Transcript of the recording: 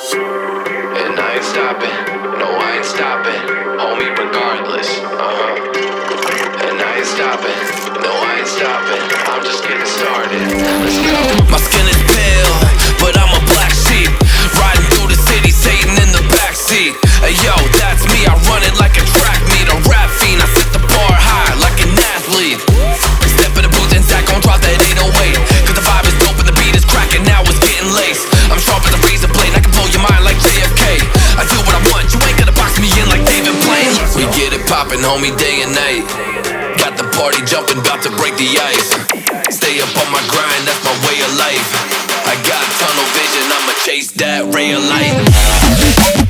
And I ain't stopping, no I ain't stopping, homie regardless, And I ain't stopping, no I ain't stopping, I'm just getting started, let's go. My skin is pale, but I'm a black sheep, riding through the city, Satan in the backseat. Hey yo, that's me, I run it like a track meet, a rap fiend, I set the bar high like an athlete. Step in the booth and Zach gon' drop that 808, cause the vibe is dope and the beat is cracking, now it's getting laced. I'm sharp as a razor blade, I can blow your mind like JFK. I do what I want, you ain't gonna box me in like David Blaine. We get it poppin', homie, day and night. Got the party jumping, bout to break the ice. Stay up on my grind, that's my way of life. I got tunnel vision, I'ma chase that ray of light.